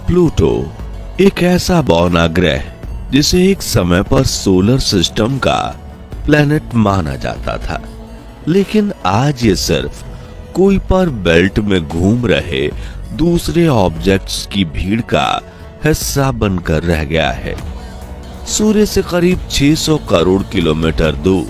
Pluto एक ऐसा बौना ग्रह जिसे एक समय पर सोलर सिस्टम का प्लैनेट माना जाता था, लेकिन आज ये सिर्फ कुइपर बेल्ट में घूम रहे दूसरे ऑब्जेक्ट्स की भीड़ का हिस्सा बनकर रह गया है। सूर्य से करीब 600 करोड़ किलोमीटर दूर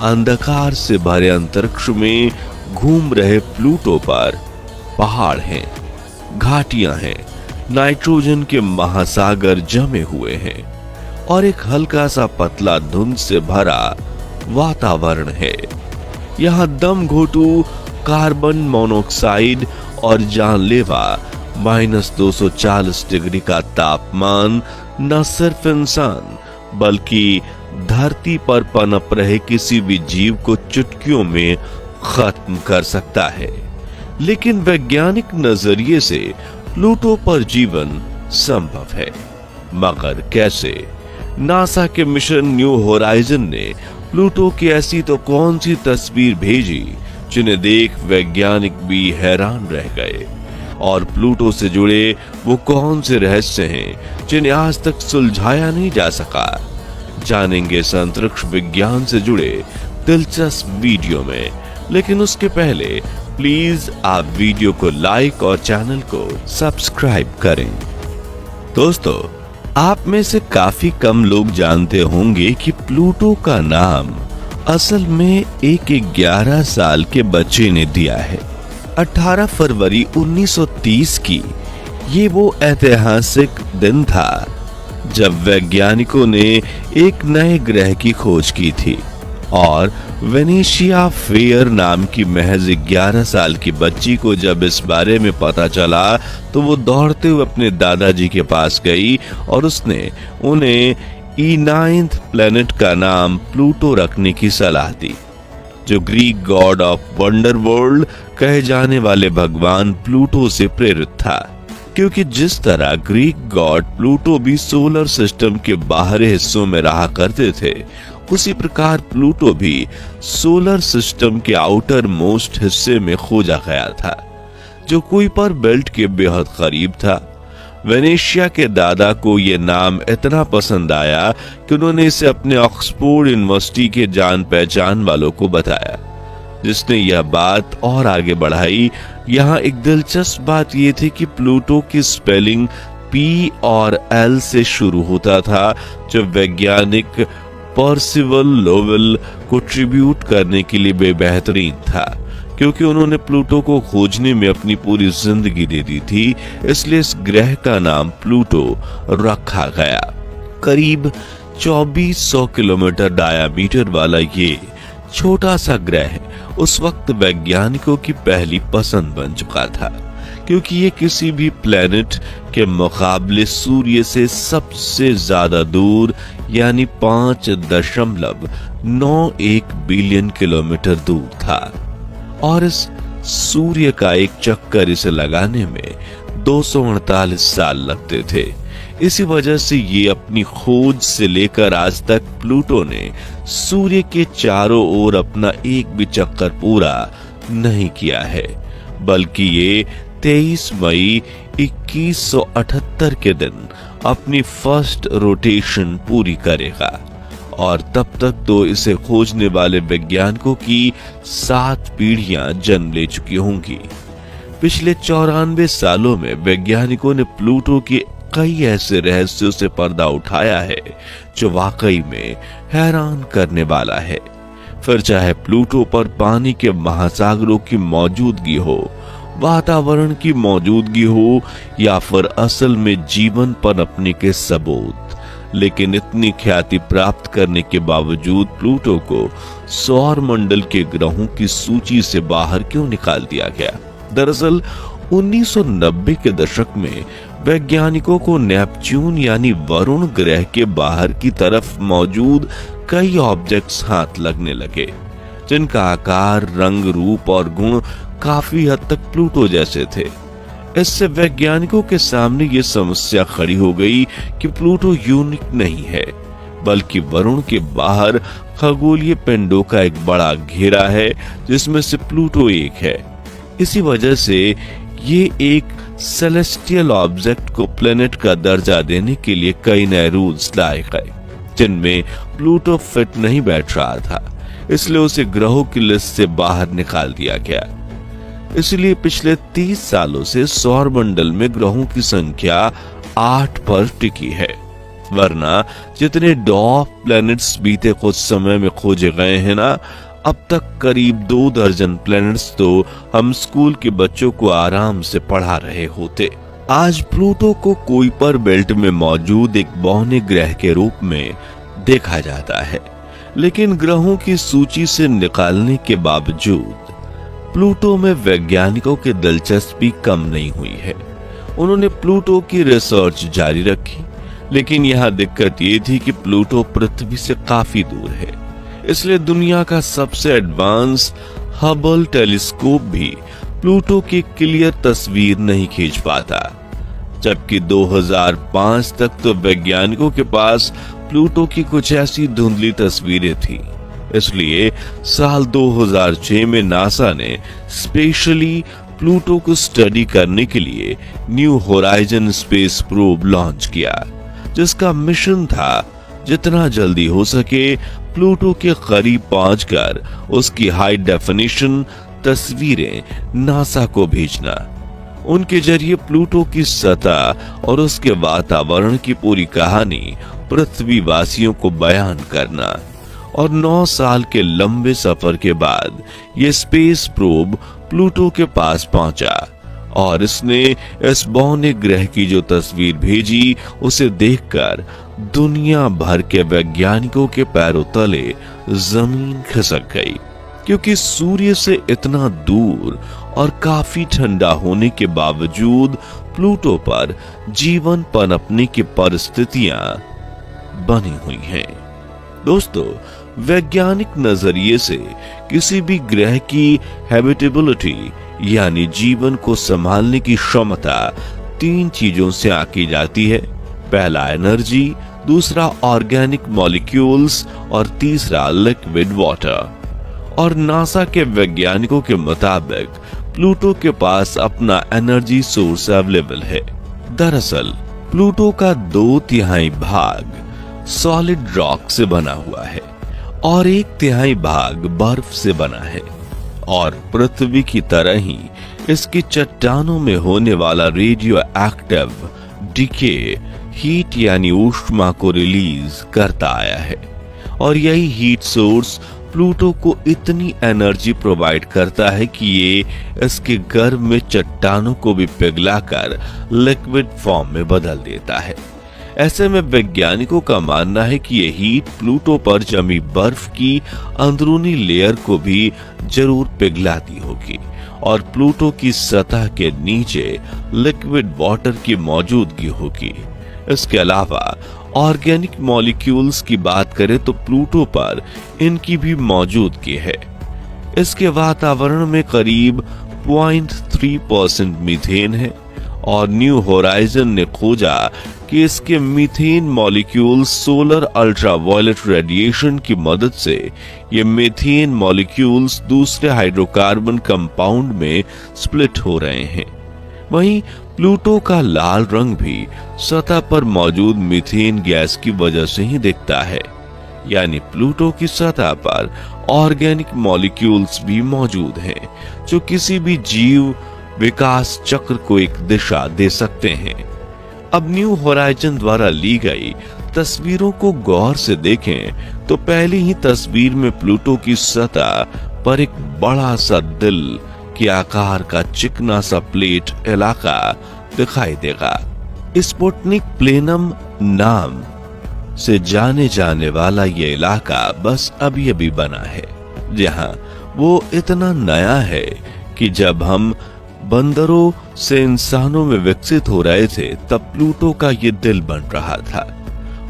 अंधकार से भरे अंतरिक्ष में घूम रहे प्लूटो पर पहाड़ हैं, घाटियां हैं, नाइट्रोजन के महासागर जमे हुए हैं और एक हल्का सा पतला धुंध से भरा वातावरण है। यहाँ दम घोटू कार्बन मोनोऑक्साइड और जानलेवा -240 डिग्री का तापमान न सिर्फ इंसान बल्कि धरती पर पनप रहे किसी भी जीव को चुटकियों में खत्म कर सकता है। लेकिन वैज्ञानिक नजरिए से प्लूटो पर जीवन संभव है, मगर कैसे? नासा के मिशन न्यू होराइजन ने प्लूटो की ऐसी तो कौन सी तस्वीर भेजी जिन्हें देख वैज्ञानिक भी हैरान रह गए, और प्लूटो से जुड़े वो कौन से रहस्य हैं जिन्हें आज तक सुलझाया नहीं जा सका। जानेंगे इस अंतरिक्ष विज्ञान से जुड़े दिलचस्प वीडियो में, लेकिन उसके पहले प्लीज आप वीडियो को लाइक और चैनल को सब्सक्राइब करें। दोस्तों, आप में से काफी कम लोग जानते होंगे कि प्लूटो का नाम असल में एक 11 साल के बच्चे ने दिया है। 18 फरवरी 1930 की ये वो ऐतिहासिक दिन था जब वैज्ञानिकों ने एक नए ग्रह की खोज की थी, और वेनेशिया फेयर नाम की महज 11 साल की बच्ची को जब इस बारे में पता चला तो वो दौड़ते हुए अपने दादाजी के पास गई और उसने उन्हें E9th प्लैनेट का नाम प्लूटो रखने की सलाह दी, जो ग्रीक गॉड ऑफ वंडरवर्ल्ड कहे जाने वाले भगवान प्लूटो से प्रेरित था। क्योंकि जिस तरह ग्रीक गॉड प्लूटो भी सोलर सिस्टम के बाहरी हिस्सों में रहा करते थे, उसी प्रकार प्लूटो भी सोलर सिस्टम के आउटर मोस्ट हिस्से में खोजा गया था, जो कुइपर बेल्ट के बेहद करीब था। वेनेशिया के दादा को यह नाम इतना पसंद आया कि उन्होंने इसे अपने ऑक्सफोर्ड यूनिवर्सिटी के जान पहचान वालों को बताया, जिसने यह बात और आगे बढ़ाई। यहाँ एक दिलचस्प बात यह थी कि प्लूटो की स्पेलिंग P और L से शुरू होता था, जो वैज्ञानिक पर्सिवल लोवेल को ट्रिब्यूट करने के लिए बेहतरीन था, क्योंकि उन्होंने प्लूटो को खोजने में अपनी पूरी जिंदगी दे दी थी। इसलिए इस ग्रह का नाम प्लूटो रखा गया। करीब 2400 किलोमीटर डायामीटर वाला ये छोटा सा ग्रह उस वक्त वैज्ञानिकों की पहली पसंद बन चुका था, क्योंकि ये किसी भी प्लैनेट के मुकाबले सूर्य से सबसे ज्यादा दूर यानी 5.91 बिलियन किलोमीटर दूर था, और इस सूर्य का एक चक्कर इसे लगाने में 248 साल लगते थे। इसी वजह से ये अपनी खोज से लेकर आज तक प्लूटो ने सूर्य के चारों ओर अपना एक भी चक्कर पूरा नहीं किया है, बल्कि ये 23 मई 2178 के दिन अपनी फर्स्ट रोटेशन पूरी करेगा, और तब तक तो इसे खोजने वाले वैज्ञानिकों की 7 पीढ़ियां जन्म ले चुकी होंगी। पिछले 94 सालों में वैज्ञानिकों ने प्लूटो के कई ऐसे रहस्यों से पर्दा उठाया है जो वाकई में हैरान करने वाला है। फिर चाहे प्लूटो पर पानी के महासागरों की मौजूदगी हो, वातावरण की मौजूदगी हो, या फिर असल में जीवन पनपने के सबूत, लेकिन इतनी ख्याति प्राप्त करने के बावजूद प्लूटो को सौर मंडल के ग्रहों की सूची से बाहर क्यों निकाल दिया गया? दरअसल 1990 के दशक में वैज्ञानिकों को नेपच्यून यानी वरुण ग्रह के बाहर की तरफ मौजूद कई ऑब्जेक्ट्स हाथ लगने लगे, जिनका आकार, रंग, रूप और गुण काफी हद तक प्लूटो जैसे थे। इससे वैज्ञानिकों के सामने ये समस्या खड़ी हो गई कि प्लूटो यूनिक नहीं है, बल्कि वरुण के बाहर खगोलीय पिंडों का एक बड़ा घेरा है, जिसमें से प्लूटो एक है। इसी वजह से ये एक सेलेस्टियल ऑब्जेक्ट को प्लेनेट का दर्जा देने के लिए कई नए रूल्स लाए गए, जिनमें प्लूटो फिट नहीं बैठ रहा था, इसलिए उसे ग्रहों की लिस्ट से बाहर निकाल दिया गया। इसलिए पिछले 30 सालों से सौर मंडल में ग्रहों की संख्या 8 पर टिकी है, वरना जितने डॉर्फ प्लैनेट्स बीते कुछ समय में खोजे गए हैं ना, अब तक करीब 2 दर्जन प्लैनेट्स तो हम स्कूल के बच्चों को आराम से पढ़ा रहे होते। आज प्लूटो को कुइपर बेल्ट में मौजूद एक बौने ग्रह के रूप में देखा जाता है, लेकिन ग्रहों की सूची से निकालने के बावजूद प्लूटो में वैज्ञानिकों की दिलचस्पी कम नहीं हुई है। उन्होंने प्लूटो की रिसर्च जारी रखी, लेकिन यहाँ दिक्कत ये थी कि प्लूटो पृथ्वी से काफी दूर है, इसलिए दुनिया का सबसे एडवांस हबल टेलीस्कोप भी प्लूटो की क्लियर तस्वीर नहीं खींच पाता। जबकि 2005 तक तो वैज्ञानिकों के पास प्लूटो की कुछ ऐसी धुंधली तस्वीरें थी। इसलिए साल 2006 में नासा ने स्पेशली प्लूटो को स्टडी करने के लिए new horizon space probe launch किया, जिसका मिशन था जितना जल्दी हो सके प्लूटो के करीब पहुंचकर उसकी हाई डेफिनेशन तस्वीरें नासा को भेजना। उनके जरिए प्लूटो की सतह और उसके वातावरण की पूरी कहानी पृथ्वीवासियों को बयान करना। और 9 साल के लंबे सफर के बाद ये स्पेस प्रोब प्लूटो के पास पहुंचा और इसने इस बौने ग्रह की जो तस्वीर भेजी, उसे देखकर दुनिया भर के वैज्ञानिकों के पैरों तले जमीन खिसक गई, क्योंकि सूर्य से इतना दूर और काफी ठंडा होने के बावजूद प्लूटो पर जीवन पनपने की परिस्थितियां बनी हुई हैं। दोस्तों, वैज्ञानिक नजरिए से किसी भी ग्रह की हैबिटेबिलिटी यानी जीवन को संभालने की क्षमता 3 चीजों से आंकी जाती है। पहला एनर्जी, दूसरा ऑर्गेनिक मॉलिक्यूल्स और तीसरा लिक्विड वाटर। और नासा के वैज्ञानिकों के मुताबिक प्लूटो के पास अपना एनर्जी सोर्स अवेलेबल है। दरअसल प्लूटो का 2/3 भाग सॉलिड रॉक से बना हुआ है और 1/3 भाग बर्फ से बना है, और पृथ्वी की तरह ही इसकी चट्टानों में होने वाला रेडियो एक्टिव डीके हीट यानी ऊष्मा को रिलीज करता आया है। और यही हीट सोर्स प्लूटो को इतनी एनर्जी प्रोवाइड करता है कि ये इसके गर्भ में चट्टानों को भी पिघलाकर लिक्विड फॉर्म में बदल देता है। ऐसे में वैज्ञानिकों का मानना है कि ये हीट प्लूटो पर जमी बर्फ की अंदरूनी लेयर को भी जरूर पिघलाती होगी और प्लूटो की सतह के नीचे लिक्विड वाटर की मौजूदगी होगी। इसके अलावा ऑर्गेनिक मॉलिक्यूल्स की बात करें तो प्लूटो पर इनकी भी मौजूदगी है। इसके वातावरण में करीब 0.3% मीथेन है और न्यू होराइजन ने खोजा कि इसके methane molecules solar ultraviolet radiation की मदद से ये मीथेन मॉलिक्यूल्स दूसरे हाइड्रोकार्बन कंपाउंड में स्प्लिट हो रहे हैं। वहीं प्लूटो का लाल रंग भी सतह पर मौजूद मीथेन गैस की वजह से ही दिखता है, यानी प्लूटो की सतह पर ऑर्गेनिक मॉलिक्यूल्स भी मौजूद हैं जो किसी भी जीव विकास चक्र को एक दिशा दे सकते हैं। अब न्यू होराइजन द्वारा ली गई तस्वीरों को गौर से देखें तो पहली ही तस्वीर में प्लूटो की सतह पर एक बड़ा सा दिल के आकार का चिकना सा प्लेट इलाका दिखाई देगा। स्पुतनिक प्लेनम नाम से जाने जाने वाला ये इलाका बस अभी अभी बना है, जहां वो इतना नया है कि जब हम बंदरों से इंसानों में विकसित हो रहे थे तब प्लूटो का ये दिल बन रहा था।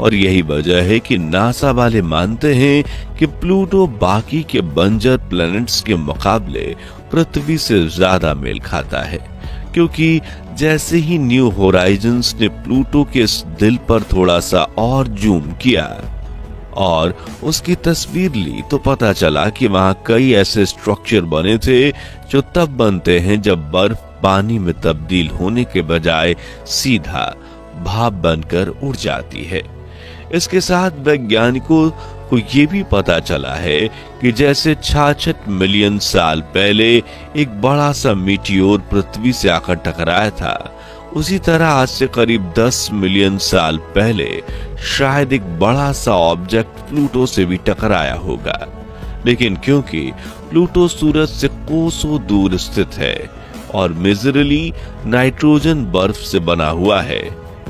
और यही वजह है कि नासा वाले मानते हैं कि प्लूटो बाकी के बंजर प्लैनेट्स के मुकाबले पृथ्वी से ज्यादा मेल खाता है, क्योंकि जैसे ही न्यू होराइजन्स ने प्लूटो के इस दिल पर थोड़ा सा और जूम किया और उसकी तस्वीर ली तो पता चला कि वहां कई ऐसे स्ट्रक्चर बने थे जो तब बनते हैं जब बर्फ पानी में तब्दील होने के बजाय सीधा भाप बनकर उड़ जाती है। इसके साथ वैज्ञानिकों को ये भी पता चला है कि जैसे 66 मिलियन साल पहले एक बड़ा सा मीटियोर पृथ्वी से आकर टकराया था, उसी तरह आज से करीब 10 मिलियन साल पहले शायद एक बड़ा सा ऑब्जेक्ट प्लूटो से भी टकराया होगा। लेकिन क्योंकि प्लूटो सूरज से कोसों दूर स्थित है और मेजरली नाइट्रोजन बर्फ से बना हुआ है,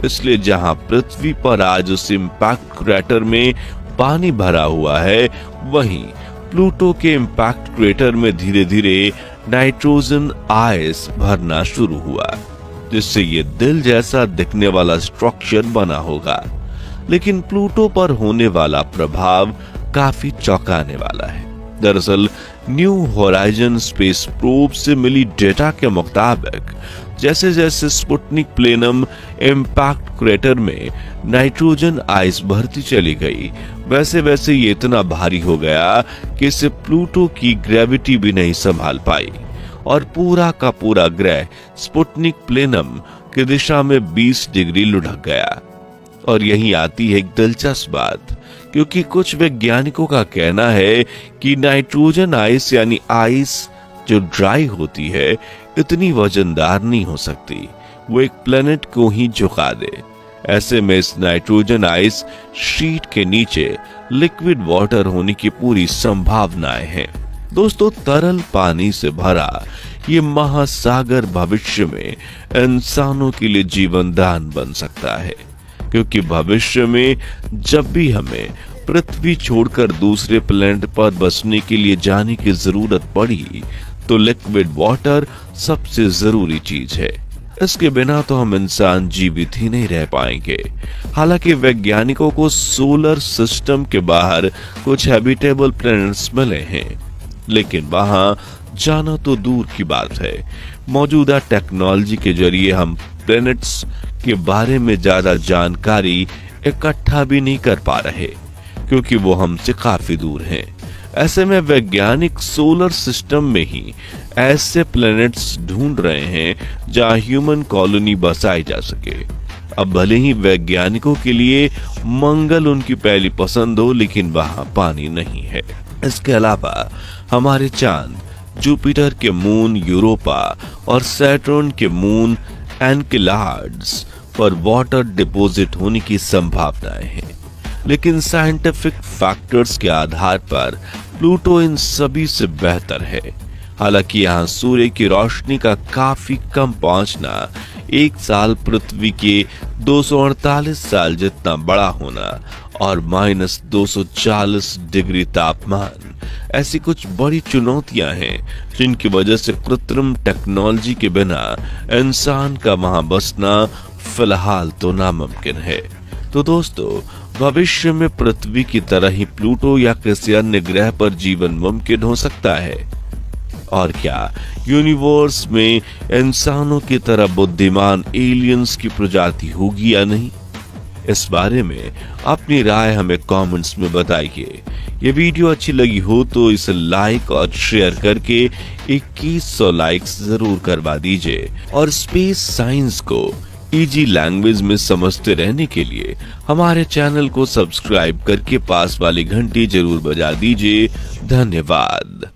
इसलिए जहां पृथ्वी पर आज उस इम्पैक्ट क्रेटर में पानी भरा हुआ है, वहीं प्लूटो के इम्पैक्ट क्रेटर में धीरे धीरे नाइट्रोजन आइस भरना शुरू हुआ, जिससे ये दिल जैसा दिखने वाला स्ट्रक्चर बना होगा। लेकिन प्लूटो पर होने वाला प्रभाव काफी चौंकाने वाला है। दरअसल न्यू होराइजन स्पेस प्रोब से मिली डेटा के मुताबिक जैसे जैसे स्पुतनिक प्लेनम इम्पैक्ट क्रेटर में नाइट्रोजन आइस भरती चली गई, वैसे वैसे ये इतना भारी हो गया कि इसे प्लूटो की ग्रेविटी भी नहीं संभाल पाई और पूरा का पूरा ग्रह स्पुतनिक प्लेनम की दिशा में 20 डिग्री लुढ़क गया। और यही आती है एक दिलचस्प बात, क्योंकि कुछ वैज्ञानिकों का कहना है कि नाइट्रोजन आइस यानी आइस जो ड्राई होती है इतनी वजनदार नहीं हो सकती, वो एक प्लेनेट को ही झुका दे। ऐसे में इस नाइट्रोजन आइस शीट के नीचे लिक्विड वाटर होने की पूरी संभावनाएं हैं। दोस्तों, तरल पानी से भरा ये महासागर भविष्य में इंसानों के लिए जीवन दान बन सकता है, क्योंकि भविष्य में जब भी हमें पृथ्वी छोड़कर दूसरे प्लेनेट पर बसने के लिए जाने की जरूरत पड़ी तो लिक्विड वाटर सबसे जरूरी चीज है। इसके बिना तो हम इंसान जीवित ही नहीं रह पाएंगे। हालांकि वैज्ञानिकों को सोलर सिस्टम के बाहर कुछ हैबिटेबल प्लैनेट्स मिले हैं, लेकिन वहां जाना तो दूर की बात है। मौजूदा टेक्नोलॉजी के जरिए हम प्लैनेट्स के बारे में ज्यादा जानकारी इकट्ठा भी नहीं कर पा रहे, क्योंकि वो हमसे काफी दूर हैं। ऐसे में वैज्ञानिक सोलर सिस्टम में ही ऐसे प्लैनेट्स ढूंढ रहे हैं जहां ह्यूमन कॉलोनी बसाई जा सके। अब भले ही वैज्ञानिकों के लिए मंगल उनकी पहली पसंद हो, लेकिन वहां पानी नहीं है। इसके अलावा हमारे चांद, जुपिटर के मून यूरोपा और सैटर्न के मून एनकेलाड्स पर वाटर डिपॉजिट होने की संभावनाएं हैं। लेकिन साइंटिफिक फैक्टर्स के आधार पर प्लूटो इन सभी से बेहतर है। हालांकि यहाँ सूर्य की रोशनी का काफी कम पहुंचना, एक साल पृथ्वी के 248 साल जितना बड़ा होना और -240 डिग्री तापमान, ऐसी कुछ बड़ी चुनौतियां हैं जिनकी वजह से कृत्रिम टेक्नोलॉजी के बिना इंसान का वहां बसना फिलहाल तो नामुमकिन है। तो दोस्तों, भविष्य में पृथ्वी की तरह ही प्लूटो या किसी अन्य ग्रह पर जीवन मुमकिन हो सकता है? और क्या यूनिवर्स में इंसानों की तरह बुद्धिमान एलियंस की प्रजाति होगी या नहीं? इस बारे में अपनी राय हमें कमेंट्स में बताइए। ये वीडियो अच्छी लगी हो तो इसे लाइक और शेयर करके 2100 लाइक्स जरूर करवा दीजिए। और स्पेस साइंस को इजी लैंग्वेज में समझते रहने के लिए हमारे चैनल को सब्सक्राइब करके पास वाली घंटी जरूर बजा दीजिए। धन्यवाद।